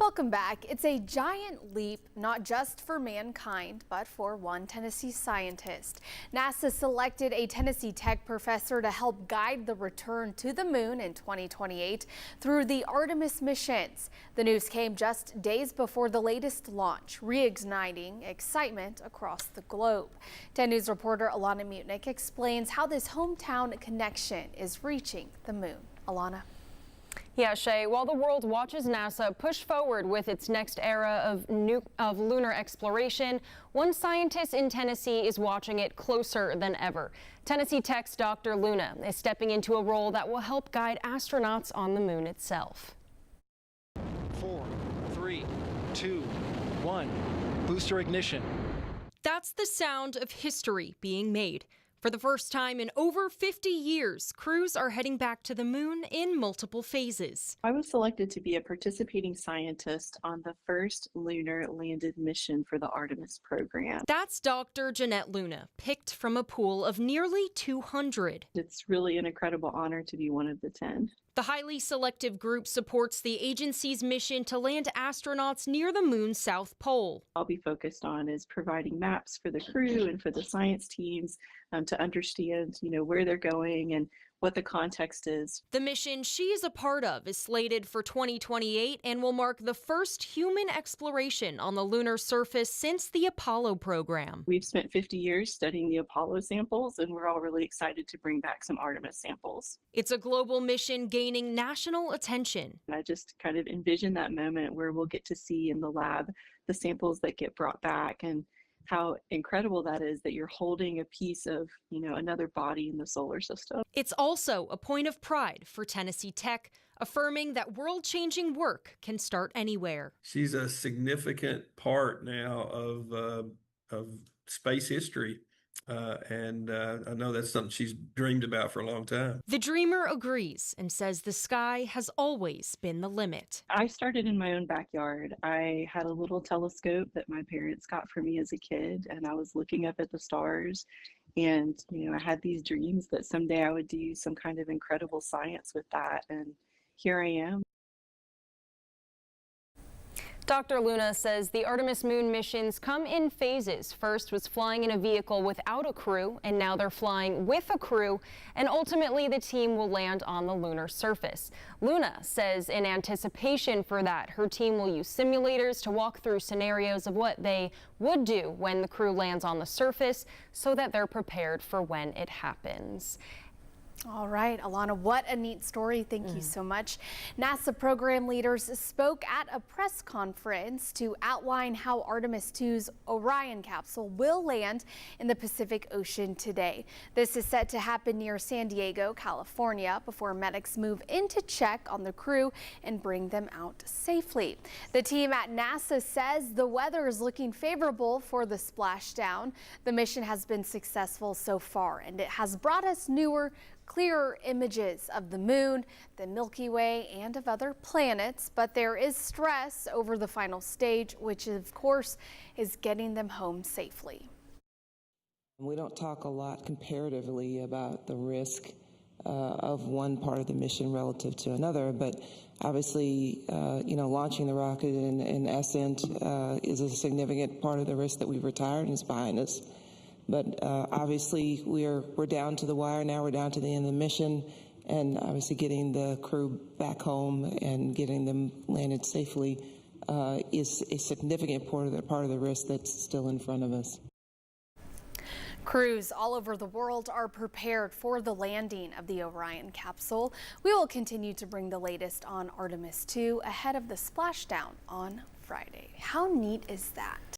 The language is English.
Welcome back. It's a giant leap, not just for mankind, but for one Tennessee scientist. NASA selected a Tennessee Tech professor to help guide the return to the moon in 2028 through the Artemis missions. The news came just days before the latest launch, reigniting excitement across the globe. 10 News reporter Alana Mutnick explains how this hometown connection is reaching the moon. Alana. Yeah, Shay, while the world watches NASA push forward with its next era of lunar exploration, one scientist in Tennessee is watching it closer than ever. Tennessee Tech's Dr. Luna is stepping into a role that will help guide astronauts on the moon itself. 4, 3, 2, 1, booster ignition. That's the sound of history being made. For the first time in over 50 years, crews are heading back to the moon in multiple phases. I was selected to be a participating scientist on the first lunar landed mission for the Artemis program. That's Dr. Jeannette Luna, picked from a pool of nearly 200. It's really an incredible honor to be one of the 10. The highly selective group supports the agency's mission to land astronauts near the moon's south pole. I'll be focused on is providing maps for the crew and for the science teams to understand, where they're going and what the context is. The mission she is a part of is slated for 2028 and will mark the first human exploration on the lunar surface since the Apollo program. We've spent 50 years studying the Apollo samples, and we're all really excited to bring back some Artemis samples. It's a global mission gaining national attention. And I just kind of envision that moment where we'll get to see in the lab the samples that get brought back and how incredible that is that you're holding a piece of, another body in the solar system. It's also a point of pride for Tennessee Tech, affirming that world-changing work can start anywhere. She's a significant part now of space history. I know that's something she's dreamed about for a long time. The dreamer agrees and says the sky has always been the limit. I started in my own backyard. I had a little telescope that my parents got for me as a kid, and I was looking up at the stars. And, I had these dreams that someday I would do some kind of incredible science with that. And here I am. Dr. Luna says the Artemis moon missions come in phases. First was flying in a vehicle without a crew, and now they're flying with a crew, and ultimately the team will land on the lunar surface. Luna says in anticipation for that, her team will use simulators to walk through scenarios of what they would do when the crew lands on the surface so that they're prepared for when it happens. All right, Alana, what a neat story. Thank you so much. NASA program leaders spoke at a press conference to outline how Artemis 2's Orion capsule will land in the Pacific Ocean today. This is set to happen near San Diego, California, before medics move in to check on the crew and bring them out safely. The team at NASA says the weather is looking favorable for the splashdown. The mission has been successful so far, and it has brought us clearer images of the moon, the Milky Way, and of other planets, but there is stress over the final stage, which of course is getting them home safely. We don't talk a lot comparatively about the risk of one part of the mission relative to another, but obviously, launching the rocket in ascent is a significant part of the risk that we've retired and is behind us. But obviously, we're down to the wire now. We're down to the end of the mission, and obviously getting the crew back home and getting them landed safely is a significant part of the risk that's still in front of us. Crews all over the world are prepared for the landing of the Orion capsule. We will continue to bring the latest on Artemis 2 ahead of the splashdown on Friday. How neat is that?